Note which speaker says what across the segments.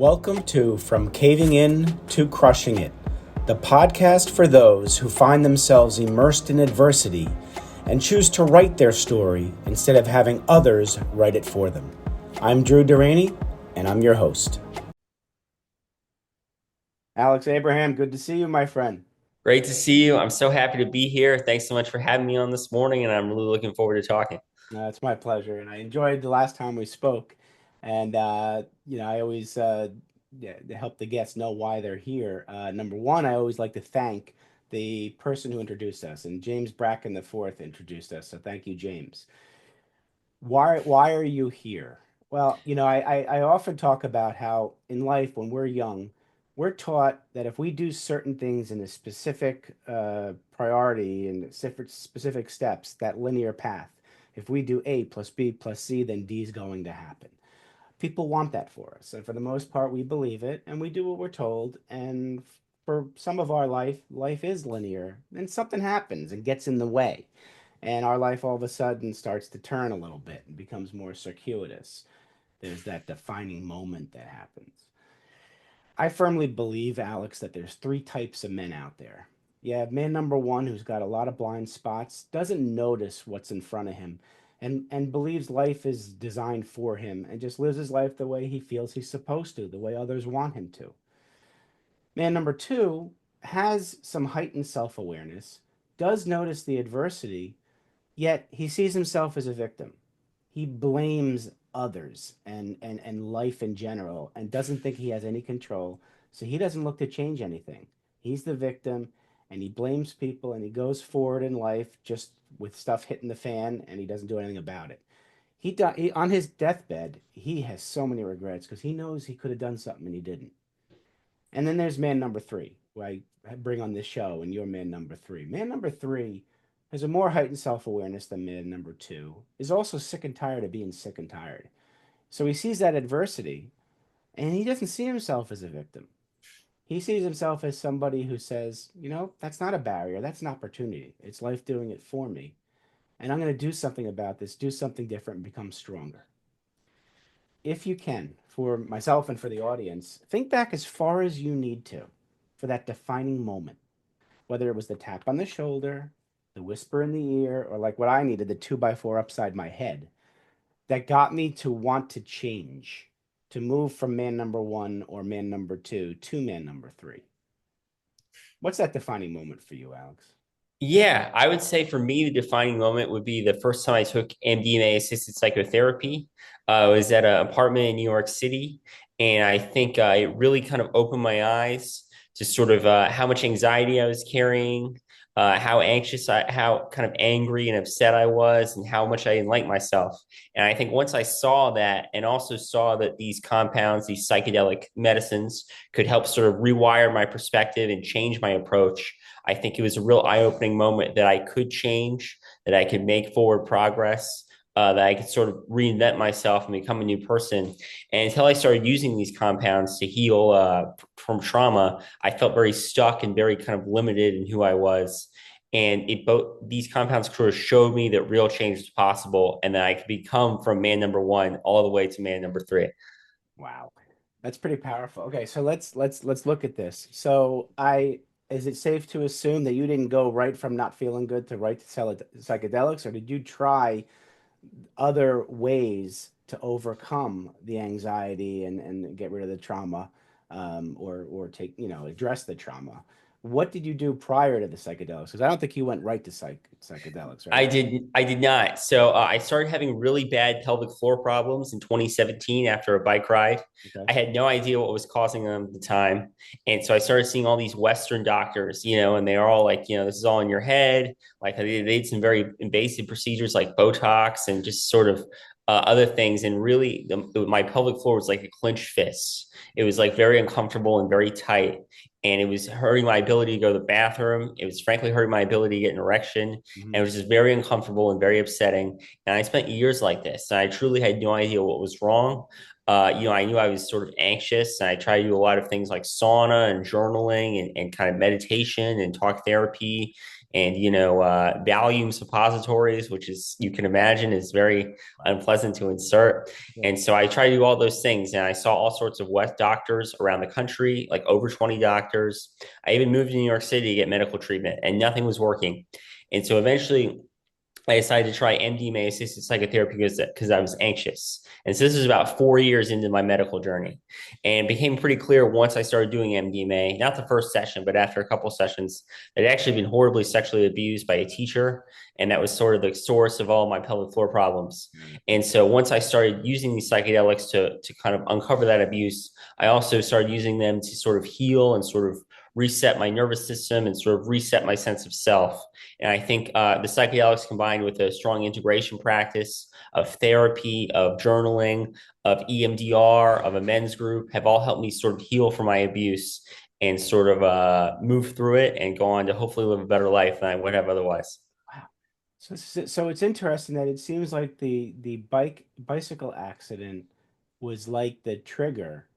Speaker 1: Welcome to From Caving In to Crushing It, the podcast for those who find themselves immersed in adversity and choose to write their story instead of having others write it for them. I'm Drew Deraney, and I'm your host. Alex Abraham, good to see you, my friend.
Speaker 2: Great to see you. I'm so happy to be here. Thanks so much for having me on this morning, and I'm really looking forward to talking.
Speaker 1: It's my pleasure, and I enjoyed the last time we spoke. And I always help the guests know why they're here. Number one, I always like to thank the person who introduced us, and James Bracken the fourth introduced us. So thank you, James. Why are you here? Well, I often talk about how in life when we're young, we're taught that if we do certain things in a specific priority and specific steps, that linear path, if we do A plus B plus C, then D is going to happen. People want that for us, and for the most part, we believe it, and we do what we're told. And for some of our life is linear, and something happens and gets in the way, and our life all of a sudden starts to turn a little bit and becomes more circuitous. There's that defining moment that happens. I firmly believe, Alex, that there's three types of men out there. You have man number one, who's got a lot of blind spots, doesn't notice what's in front of him, and believes life is designed for him and just lives his life the way he feels he's supposed to, the way others want him to. Man number two has some heightened self awareness, does notice the adversity, yet he sees himself as a victim. He blames others and life in general and doesn't think he has any control. So he doesn't look to change anything. He's the victim and he blames people and he goes forward in life just with stuff hitting the fan and he doesn't do anything about it. On his deathbed, he has so many regrets because he knows he could have done something and he didn't. And then there's man number three, who I bring on this show, and you're man number three. Man number three has a more heightened self awareness than man number two, is also sick and tired of being sick and tired. So he sees that adversity, and he doesn't see himself as a victim. He sees himself as somebody who says, that's not a barrier, that's an opportunity. It's life doing it for me. And I'm going to do something about this, do something different, and become stronger. If you can, for myself and for the audience, think back as far as you need to for that defining moment, whether it was the tap on the shoulder, the whisper in the ear, or like what I needed, the 2x4 upside my head, that got me to want to change, to move from man number one or man number two to man number three. What's that defining moment for you, Alex?
Speaker 2: Yeah, I would say for me, the defining moment would be the first time I took MDMA assisted psychotherapy. I was at an apartment in New York City, and I think it really kind of opened my eyes to sort of how much anxiety I was carrying, how anxious how kind of angry and upset I was, and how much I didn't like myself. And I think once I saw that, and also saw that these compounds, these psychedelic medicines, could help sort of rewire my perspective and change my approach. I think it was a real eye-opening moment that I could change, that I could make forward progress, that I could sort of reinvent myself and become a new person. And until I started using these compounds to heal from trauma, I felt very stuck and very kind of limited in who I was. And these compounds sort of showed me that real change was possible, and that I could become from man number one all the way to man number three.
Speaker 1: Wow. That's pretty powerful. Okay, so let's look at this. So I is it safe to assume that you didn't go right from not feeling good to right to psychedelics, or did you try other ways to overcome the anxiety and get rid of the trauma, or take, address the trauma? What did you do prior to the psychedelics? Because I don't think you went right to psychedelics, right?
Speaker 2: I did not. So I started having really bad pelvic floor problems in 2017 after a bike ride.
Speaker 1: Okay.
Speaker 2: I had no idea what was causing them at the time. And so I started seeing all these Western doctors, and they are all like, this is all in your head. Like they did some very invasive procedures like Botox and just sort of other things. And really, my pelvic floor was like a clenched fist. It was like very uncomfortable and very tight. And it was hurting my ability to go to the bathroom. It was frankly hurting my ability to get an erection. And it
Speaker 1: Hmm.
Speaker 2: was just very uncomfortable and very upsetting. And I spent years like this. And I truly had no idea what was wrong. I knew I was sort of anxious, and I tried to do a lot of things like sauna and journaling and kind of meditation and talk therapy and Valium suppositories, which is you can imagine is very
Speaker 1: Wow.
Speaker 2: unpleasant to insert.
Speaker 1: Sure.
Speaker 2: And so I tried to do all those things, and I saw all sorts of West doctors around the country, like over 20 doctors. I even moved to New York City to get medical treatment, and nothing was working. And so eventually I decided to try MDMA assisted psychotherapy because I was anxious. And so this is about 4 years into my medical journey. And it became pretty clear once I started doing MDMA, not the first session, but after a couple sessions, that I'd actually been horribly sexually abused by a teacher. And that was sort of the source of all my pelvic floor problems.
Speaker 1: Mm.
Speaker 2: And so once I started using these psychedelics to kind of uncover that abuse, I also started using them to sort of heal and sort of reset my nervous system and sort of reset my sense of self. And I think the psychedelics combined with a strong integration practice of therapy, of journaling, of EMDR, of a men's group have all helped me sort of heal from my abuse and sort of move through it and go on to hopefully live a better life than I would have otherwise.
Speaker 1: Wow. So it's interesting that it seems like the bicycle accident was like the trigger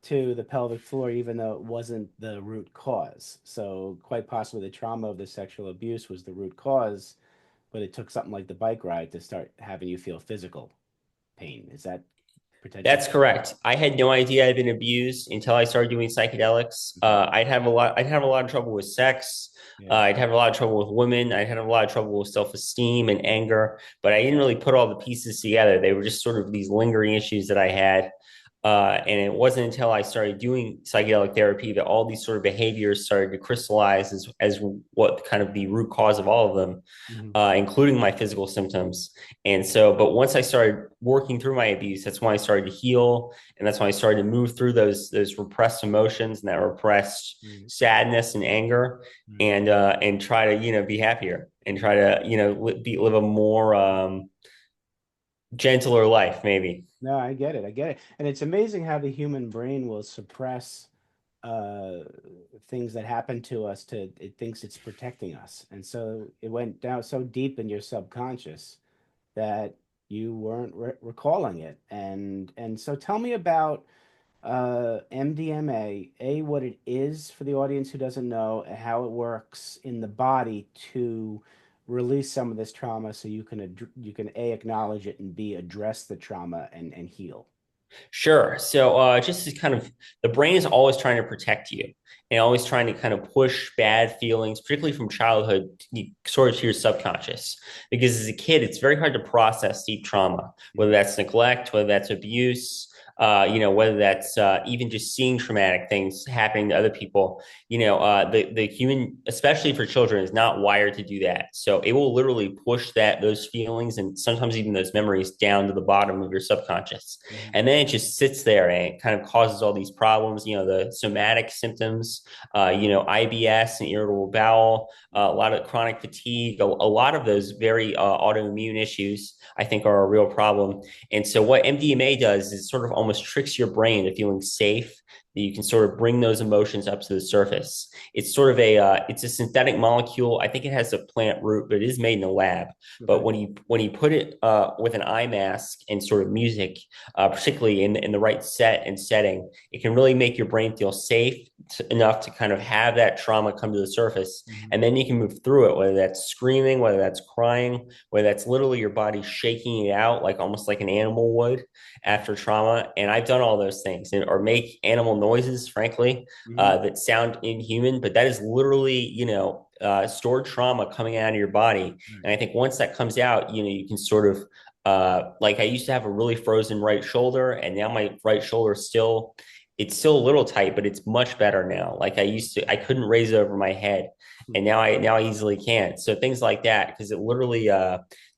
Speaker 1: to the pelvic floor, even though it wasn't the root cause. So quite possibly the trauma of the sexual abuse was the root cause, but it took something like the bike ride to start having you feel physical pain. Is that potentially?
Speaker 2: That's correct. I had no idea I'd been abused until I started doing psychedelics.
Speaker 1: Mhm.
Speaker 2: I'd have a lot of trouble with sex.
Speaker 1: Yeah.
Speaker 2: I'd have a lot of trouble with women. I'd have a lot of trouble with self-esteem and anger, but I didn't really put all the pieces together. They were just sort of these lingering issues that I had. And it wasn't until I started doing psychedelic therapy that all these sort of behaviors started to crystallize as what kind of the root cause of all of them,
Speaker 1: Mhm.
Speaker 2: including my physical symptoms. And so, but once I started working through my abuse, that's when I started to heal, and that's when I started to move through those repressed emotions and that repressed
Speaker 1: Mhm.
Speaker 2: sadness and anger,
Speaker 1: Mhm.
Speaker 2: and try to be happier and try to live a more gentler life, maybe.
Speaker 1: No, I get it. I get it. And it's amazing how the human brain will suppress uh things that happen to us to it thinks it's protecting us. And so it went down so deep in your subconscious that you weren't recalling it. And so tell me about MDMA, what it is for the audience who doesn't know, how it works in the body to release some of this trauma so you can you can A, acknowledge it, and B, address the trauma and heal.
Speaker 2: Sure. So, just as kind of the brain is always trying to protect you and always trying to kind of push bad feelings, particularly from childhood, sort of to your subconscious. Because as a kid, it's very hard to process deep trauma, whether
Speaker 1: Mhm.
Speaker 2: that's neglect, whether that's abuse, whether that's even just seeing traumatic things happening to other people. The human, especially for children, is not wired to do that. So it will literally push those feelings and sometimes even those memories down to the bottom of your subconscious,
Speaker 1: Mhm.
Speaker 2: and then it just sits there and it kind of causes all these problems, the somatic symptoms, IBS and irritable bowel, a lot of chronic fatigue, a lot of those very autoimmune issues, I think, are a real problem. And so what MDMA does is sort of almost tricks your brain to feeling safe, that you can sort of bring those emotions up to the surface. It's sort of it's a synthetic molecule. I think it has a plant root, but it is made in a lab. But
Speaker 1: Okay.
Speaker 2: when you put it with an eye mask and sort of music, particularly in the right set and setting, it can really make your brain feel safe enough to kind of have that trauma come to the surface.
Speaker 1: Mhm.
Speaker 2: And then you can move through it, whether that's screaming, whether that's crying, whether that's literally your body shaking it out, like almost like an animal would after trauma. And I've done all those things or make animal noises, frankly,
Speaker 1: Mhm.
Speaker 2: that sound inhuman, but that is literally, stored trauma coming out of your body.
Speaker 1: Right.
Speaker 2: And I think once that comes out, you can sort of like I used to have a really frozen right shoulder, and now my right shoulder it's still a little tight, but it's much better now. Like I couldn't raise it over my head,
Speaker 1: Hmm.
Speaker 2: and now I easily can. So things like that, because it literally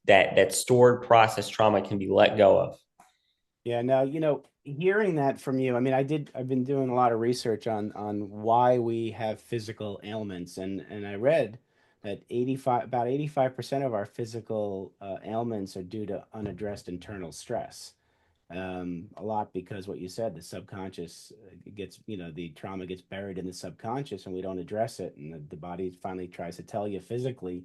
Speaker 2: that stored process trauma can be let go of.
Speaker 1: Yeah, now, hearing that from you, I mean, I've been doing a lot of research on why we have physical ailments, and I read that about 85% of our physical ailments are due to unaddressed internal stress. A lot because what you said, the subconscious gets, the trauma gets buried in the subconscious and we don't address it. And the body finally tries to tell you physically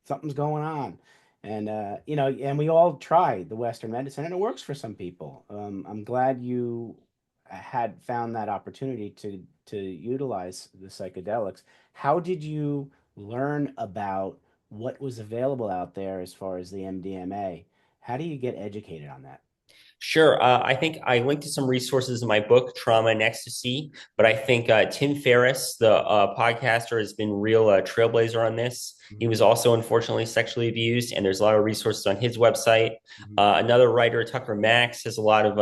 Speaker 1: something's going on. And, and we all try the Western medicine and it works for some people. I'm glad you had found that opportunity to utilize the psychedelics. How did you learn about what was available out there as far as the MDMA. How do you get educated on that?
Speaker 2: Sure. I think I linked to some resources in my book, Trauma and Ecstasy, but I think Tim Ferriss, the podcaster, has been real trailblazer on this. He
Speaker 1: Mhm,
Speaker 2: was also unfortunately sexually abused, and there's a lot of resources on his website.
Speaker 1: mhm,
Speaker 2: Another writer, Tucker Max, has a lot of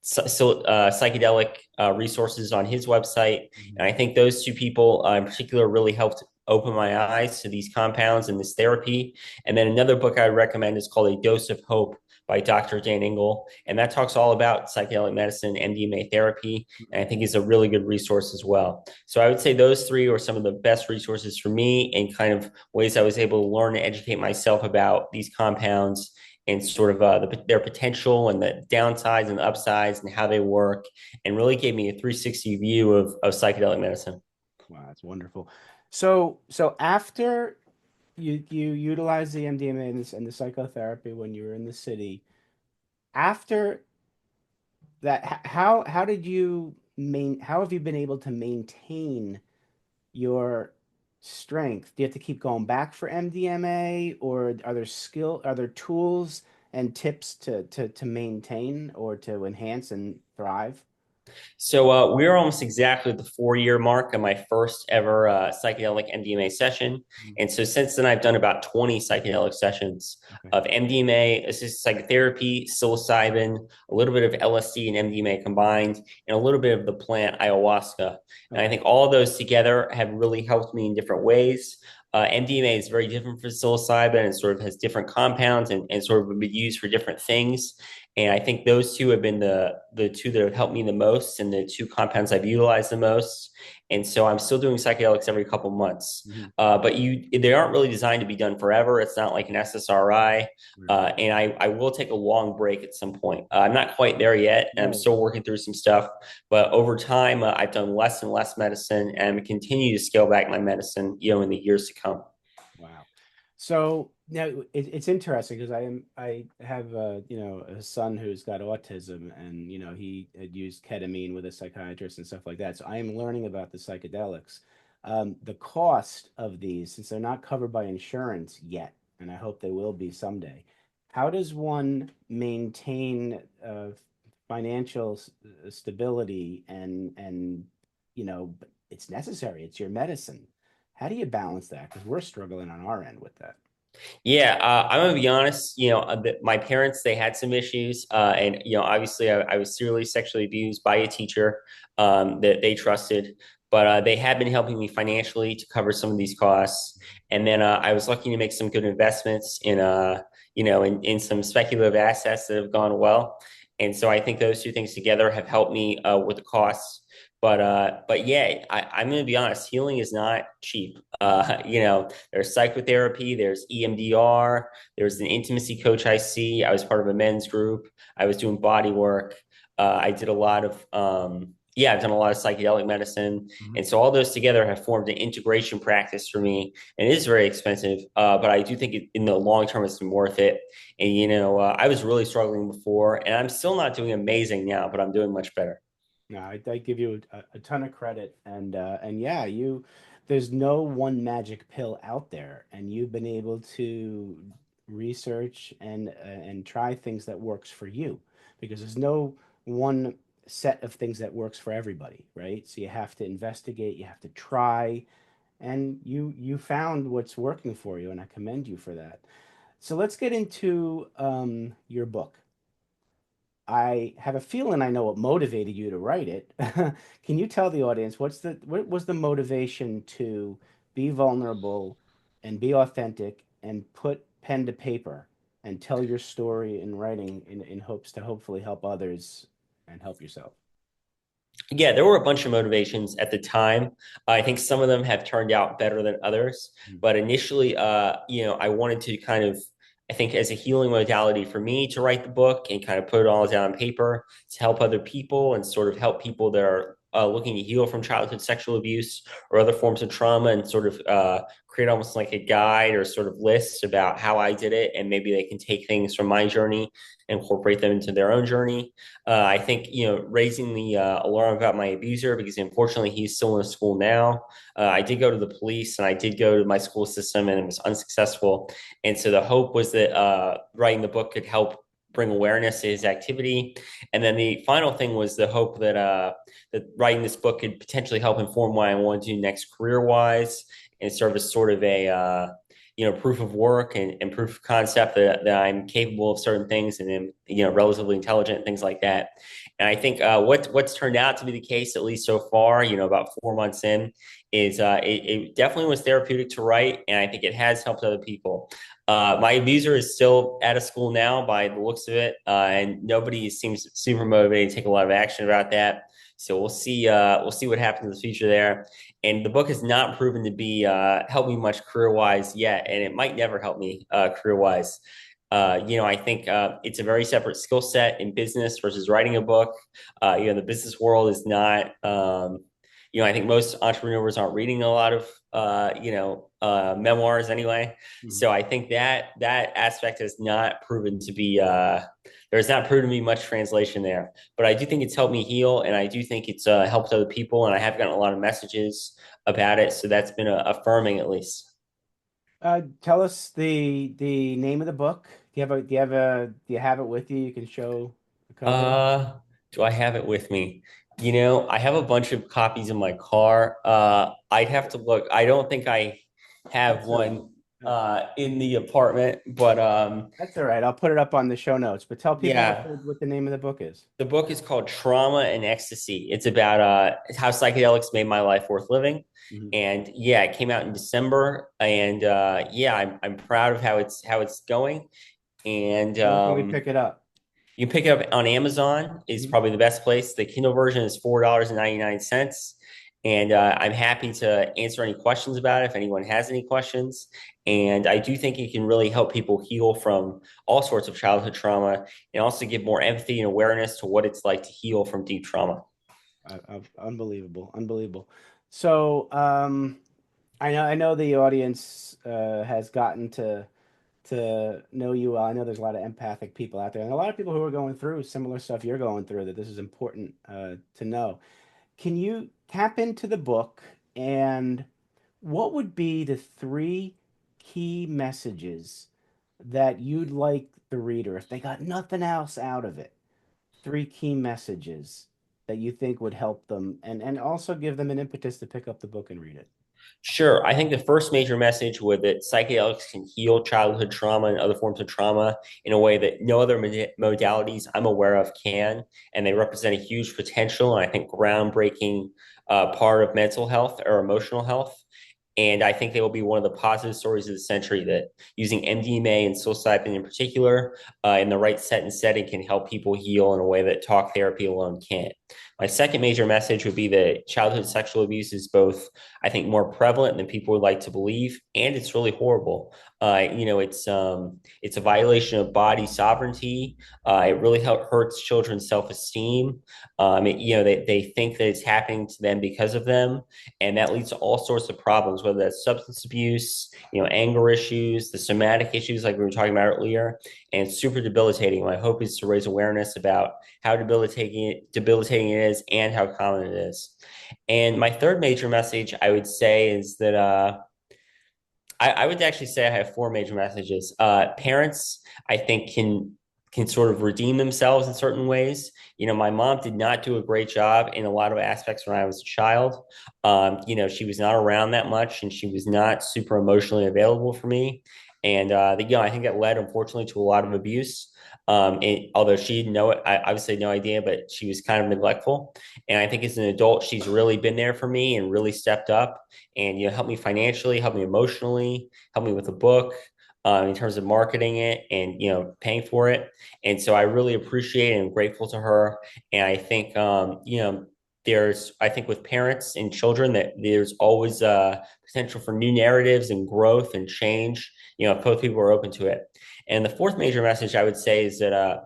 Speaker 2: psychedelic resources on his website. And
Speaker 1: mhm.
Speaker 2: I think those two people in particular really helped open my eyes to these compounds and this therapy. And then another book I would recommend is called A Dose of Hope by Dr. Dan Engel. And that talks all about psychedelic medicine, MDMA therapy. And I think is a really good resource as well. So I would say those three are some of the best resources for me and kind of ways I was able to learn and educate myself about these compounds and sort of their potential and the downsides and the upsides and how they work, and really gave me a 360 view of psychedelic medicine.
Speaker 1: Wow, that's wonderful. So after you utilize the MDMA and the psychotherapy when you were in the city, after that, how did you how have you been able to maintain your strength? Do you have to keep going back for MDMA, or are there tools and tips to maintain or to enhance and thrive?
Speaker 2: So we're almost exactly at the 4 year mark of my first ever psychedelic MDMA session.
Speaker 1: Mhm.
Speaker 2: And so since then, I've done about 20 psychedelic sessions
Speaker 1: Okay.
Speaker 2: of MDMA, assisted psychotherapy, psilocybin, a little bit of LSD and MDMA combined, and a little bit of the plant ayahuasca. And I
Speaker 1: Okay.
Speaker 2: think all of those together have really helped me in different ways. MDMA is very different from psilocybin and sort of has different compounds and sort of would be used for different things. And I think those two have been the two that have helped me the most and the two compounds I've utilized the most. And so I'm still doing psychedelics every couple months.
Speaker 1: Mhm.
Speaker 2: But they aren't really designed to be done forever. It's not like an SSRI.
Speaker 1: Right.
Speaker 2: And I will take a long break at some point. I'm not quite there yet, and I'm
Speaker 1: Right.
Speaker 2: still working through some stuff. But over time, I've done less and less medicine, and continue to scale back my medicine, in the years to come.
Speaker 1: Wow. So now it's interesting because I have a son who's got autism, and he had used ketamine with a psychiatrist and stuff like that. So I am learning about the psychedelics. The cost of these, since they're not covered by insurance yet, and I hope they will be someday, how does one maintain financial stability and it's necessary. It's your medicine. How do you balance that? Because we're struggling on our end with that.
Speaker 2: Yeah, I'm gonna be honest. My parents they had some issues, and obviously I was serially sexually abused by a teacher that they trusted, but they had been helping me financially to cover some of these costs. And then I was lucky to make some good investments in some speculative assets that have gone well. And so I think those two things together have helped me with the costs. But yeah, I'm going to be honest. Healing is not cheap. There's psychotherapy, there's EMDR, there's an intimacy coach I see. I was part of a men's group. I was doing body work. I did a lot of, I've done a lot of psychedelic medicine.
Speaker 1: Mhm.
Speaker 2: And so all those together have formed an integration practice for me. And it is very expensive, but I do think in the long term, it's been worth it. And, I was really struggling before, and I'm still not doing amazing now, but I'm doing much better.
Speaker 1: No, I give you a ton of credit, and yeah, there's no one magic pill out there, and you've been able to research and try things that works for you, because there's no one set of things that works for everybody, right? So you have to investigate, you have to try, and you found what's working for you, and I commend you for that. So let's get into your book. I have a feeling I know what motivated you to write it. Can you tell the audience what was the motivation to be vulnerable and be authentic and put pen to paper and tell your story in writing in hopes to hopefully help others and help yourself?
Speaker 2: Yeah, there were a bunch of motivations at the time. I think some of them have turned out better than others.
Speaker 1: Mhm.
Speaker 2: But initially, I wanted to kind of, I think, as a healing modality for me to write the book and kind of put it all down on paper to help other people and sort of help people that are looking to heal from childhood sexual abuse or other forms of trauma and sort of create almost like a guide or sort of list about how I did it, and maybe they can take things from my journey and incorporate them into their own journey. I think, raising the alarm about my abuser, because unfortunately he's still in the school now. I did go to the police and I did go to my school system and it was unsuccessful. And so the hope was that writing the book could help bring awareness to his activity. And then the final thing was the hope that writing this book could potentially help inform what I want to do next career wise and serve as sort of a proof of work and proof of concept that I'm capable of certain things and am relatively intelligent, things like that. And I think what's turned out to be the case, at least so far, about 4 months in, is it definitely was therapeutic to write, and I think it has helped other people. My abuser is still at a school now by the looks of it, and nobody seems super motivated to take a lot of action about that. So we'll see. We'll see what happens in the future there. And the book has not proven to be help me much career wise yet, and it might never help me career wise. I think it's a very separate skill set in business versus writing a book. The business world is not. I think most entrepreneurs aren't reading a lot of memoirs anyway.
Speaker 1: Mhm.
Speaker 2: So I think that aspect has not proven to be there's not proven to be much translation there. But I do think it's helped me heal, and I do think it's helped other people, and I have gotten a lot of messages about it. So that's been affirming at least.
Speaker 1: Tell us the name of the book. Do you have it with you? You can show the cover.
Speaker 2: Uh, do I have it with me? I have a bunch of copies in my car. I'd have to look. I don't think I have
Speaker 1: That's all right.
Speaker 2: one in the apartment, but
Speaker 1: That's all right. I'll put it up on the show notes. But tell people
Speaker 2: yeah.
Speaker 1: what the name of the book is.
Speaker 2: The book is called Trauma and Ecstasy. It's about how psychedelics made my life worth living.
Speaker 1: Mhm.
Speaker 2: And yeah, it came out in December. And yeah, I'm proud of how it's going. And
Speaker 1: Where can we pick it up?
Speaker 2: you can pick it up on Amazon is
Speaker 1: Mhm.
Speaker 2: probably the best place. The Kindle version is $4.99. And I'm happy to answer any questions about it if anyone has any questions. And I do think it can really help people heal from all sorts of childhood trauma and also give more empathy and awareness to what it's like to heal from deep trauma.
Speaker 1: Unbelievable, unbelievable. So, I know the audience has gotten to know you well. I know there's a lot of empathic people out there, and a lot of people who are going through similar stuff you're going through. That this is important to know. Can you tap into the book, and what would be the three key messages that you'd like the reader, if they got nothing else out of it, three key messages that you think would help them and also give them an impetus to pick up the book and read it?
Speaker 2: Sure. I think the first major message was that psychedelics can heal childhood trauma and other forms of trauma in a way that no other modalities I'm aware of can. And they represent a huge potential and I think groundbreaking part of mental health or emotional health. And I think they will be one of the positive stories of the century that using MDMA and psilocybin in particular in the right set and setting can help people heal in a way that talk therapy alone can't. My second major message would be that childhood sexual abuse is both, I think, more prevalent than people would like to believe, and it's really horrible. It's a violation of body sovereignty. It really hurts children's self-esteem. They think that it's happening to them because of them, and that leads to all sorts of problems, whether that's substance abuse, anger issues, the somatic issues like we were talking about earlier, and it's super debilitating. My hope is to raise awareness about how debilitating it is and how common it is. And my third major message, I would say, is that I would actually say I have four major messages. Parents, I think, can sort of redeem themselves in certain ways. My mom did not do a great job in a lot of aspects when I was a child. She was not around that much, and she was not super emotionally available for me. And I think that led, unfortunately, to a lot of abuse. Although she didn't know it, I obviously had no idea, but she was kind of neglectful. And I think as an adult, she's really been there for me and really stepped up and help me financially, help me emotionally, help me with the book in terms of marketing it and paying for it. And so I really appreciate and I'm grateful to her. And I think there's I think with parents and children that there's always potential for new narratives and growth and change. If both people are open to it. And the fourth major message I would say is that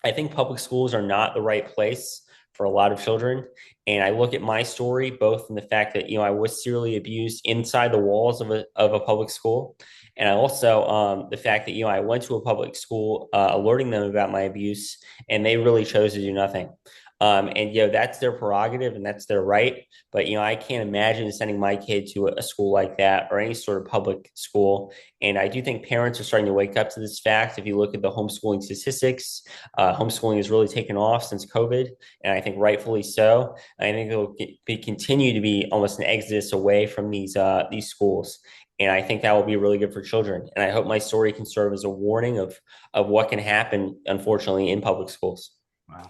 Speaker 2: I think public schools are not the right place for a lot of children. And I look at my story, both in the fact that, I was serially abused inside the walls of a public school. And I also, the fact that, I went to a public school, alerting them about my abuse, and they really chose to do nothing. And that's their prerogative and that's their right. But I can't imagine sending my kid to a school like that or any sort of public school. And I do think parents are starting to wake up to this fact. If you look at the homeschooling statistics, homeschooling has really taken off since COVID, and I think rightfully so. I think it will continue to be almost an exodus away from these schools. And I think that will be really good for children. And I hope my story can serve as a warning of what can happen, unfortunately, in public schools.
Speaker 1: Wow.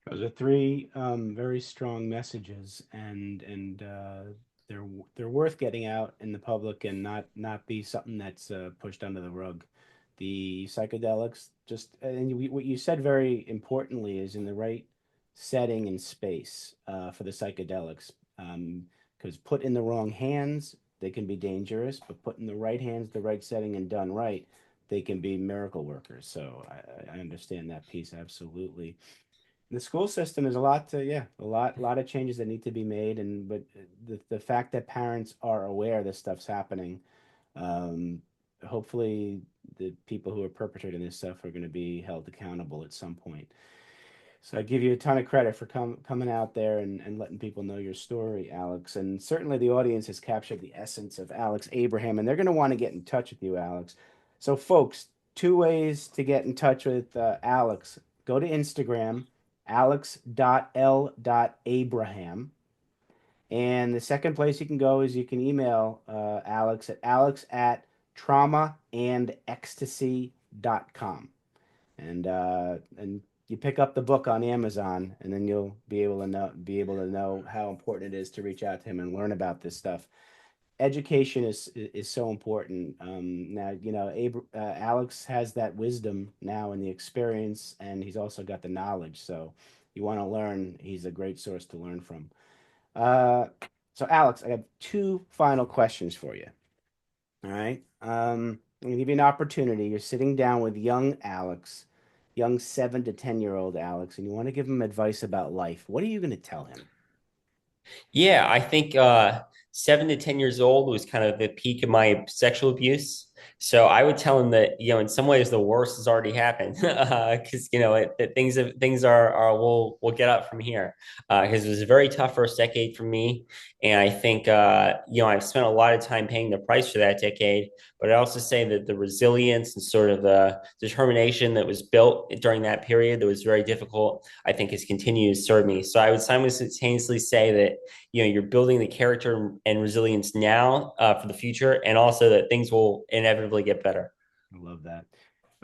Speaker 1: Those are three very strong messages, and they're they're worth getting out in the public and not be something that's pushed under the rug. The psychedelics, just and what you said very importantly is in the right setting and space for the psychedelics. Because put in the wrong hands, they can be dangerous, but put in the right hands, the right setting, and done right, they can be miracle workers. So I understand that piece absolutely. The school system is a lot to, yeah, a lot of changes that need to be made, and but the fact that parents are aware this stuff's happening, um, hopefully the people who are perpetrating this stuff are going to be held accountable at some point. So I give you a ton of credit for coming out there and letting people know your story, Alex. And certainly the audience has captured the essence of Alex Abraham, and they're going to want to get in touch with you, Alex. So, folks, two ways to get in touch with Alex. Go to Instagram, alex.l.abraham. And the second place you can go is you can email Alex at traumaandecstasy.com. And you pick up the book on Amazon, and then you'll be able to know how important it is to reach out to him and learn about this stuff. Education is so important. Now Alex has that wisdom now and the experience, and he's also got the knowledge. So you want to learn, he's a great source to learn from. Uh, so Alex, I have two final questions for you. All right. I'm gonna give you an opportunity. You're sitting down with young Alex, young 7 to 10 year old Alex, and you want to give him advice about life. What are you going to tell him?
Speaker 2: Yeah, I think 7 to 10 years old was kind of the peak of my sexual abuse. So I would tell him that, in some ways the worst has already happened, because that things are we'll get up from here. Because it was a very tough first decade for me, and I think I've spent a lot of time paying the price for that decade. But I also say that the resilience and sort of the determination that was built during that period that was very difficult, I think, has continued to serve me. So I would simultaneously say that you're building the character and resilience now for the future, and also that things will inevitably get better.
Speaker 1: I love that.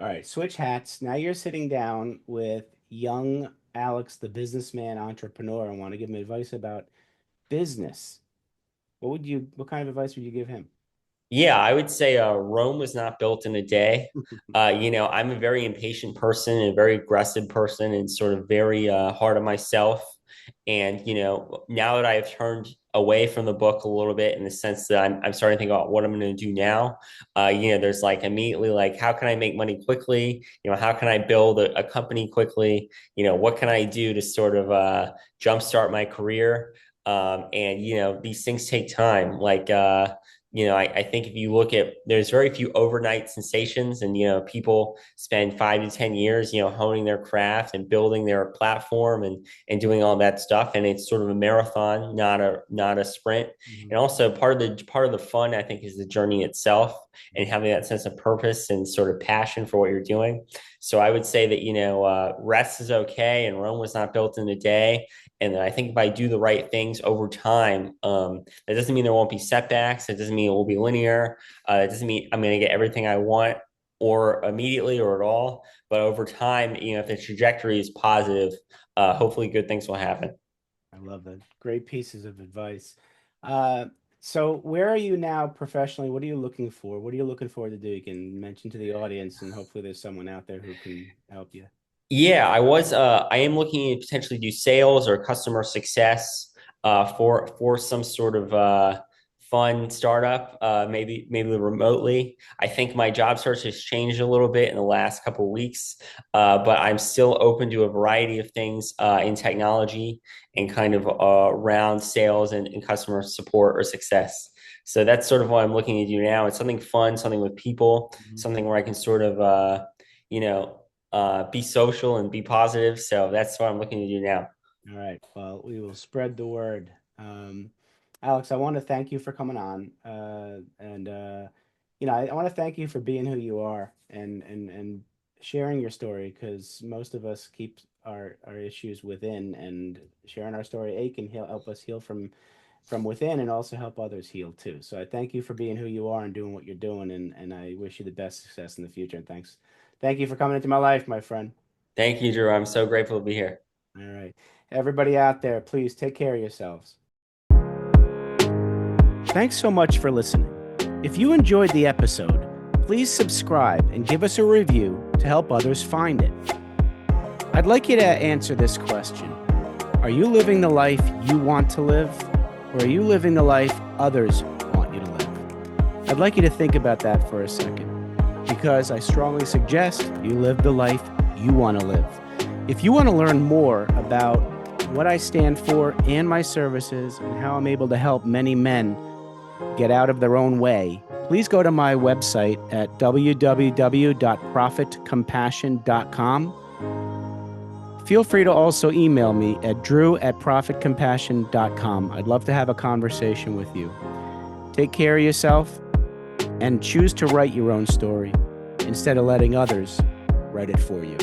Speaker 1: All right, switch hats. Now you're sitting down with young Alex, the businessman entrepreneur, and want to give him advice about business. What kind of advice would you give him?
Speaker 2: Yeah, I would say Rome was not built in a day. I'm a very impatient person and a very aggressive person and sort of very hard on myself. And, now that I've turned away from the book a little bit in the sense that I'm starting to think about what I'm going to do now, there's like immediately like, how can I make money quickly? How can I build a company quickly? What can I do to sort of jumpstart my career? And, these things take time. Like, I think if you look at, there's very few overnight sensations, and people spend 5 to 10 years, honing their craft and building their platform and doing all that stuff. And it's sort of a marathon, not a sprint.
Speaker 1: Mhm.
Speaker 2: And also part of the fun, I think, is the journey itself and having that sense of purpose and sort of passion for what you're doing. So I would say that rest is okay, and Rome was not built in a day. And I think if I do the right things over time, that doesn't mean there won't be setbacks. It doesn't mean it will be linear. It doesn't mean I'm going to get everything I want or immediately or at all. But over time, if the trajectory is positive, hopefully good things will happen.
Speaker 1: I love that. Great pieces of advice. Uh, so where are you now professionally? What are you looking for? What are you looking forward to do? You can mention to the audience, and hopefully there's someone out there who can help you.
Speaker 2: Yeah, I am looking to potentially do sales or customer success for some sort of fun startup, maybe remotely. I think my job search has changed a little bit in the last couple of weeks, but I'm still open to a variety of things in technology and kind of around sales and customer support or success. So that's sort of what I'm looking to do now. It's something fun, something with people,
Speaker 1: Mhm.
Speaker 2: something where I can sort of, you know, be social and be positive. So that's what I'm looking to do now.
Speaker 1: All right. Well, we will spread the word. Alex, I want to thank you for coming on. I want to thank you for being who you are and sharing your story because most of us keep our issues within, and sharing our story, can help us heal from within and also help others heal too. So I thank you for being who you are and doing what you're doing, and I wish you the best success in the future. And thanks. Thank you for coming into my life, my friend.
Speaker 2: Thank you, Drew. I'm so grateful to be here.
Speaker 1: All right. Everybody out there, please take care of yourselves. Thanks so much for listening. If you enjoyed the episode, please subscribe and give us a review to help others find it. I'd like you to answer this question. Are you living the life you want to live, or are you living the life others want you to live? I'd like you to think about that for a second, because I strongly suggest you live the life you want to live. If you want to learn more about what I stand for and my services and how I'm able to help many men get out of their own way, please go to my website at www.profitcompassion.com. Feel free to also email me at drew@profitcompassion.com. I'd love to have a conversation with you. Take care of yourself and choose to write your own story instead of letting others write it for you.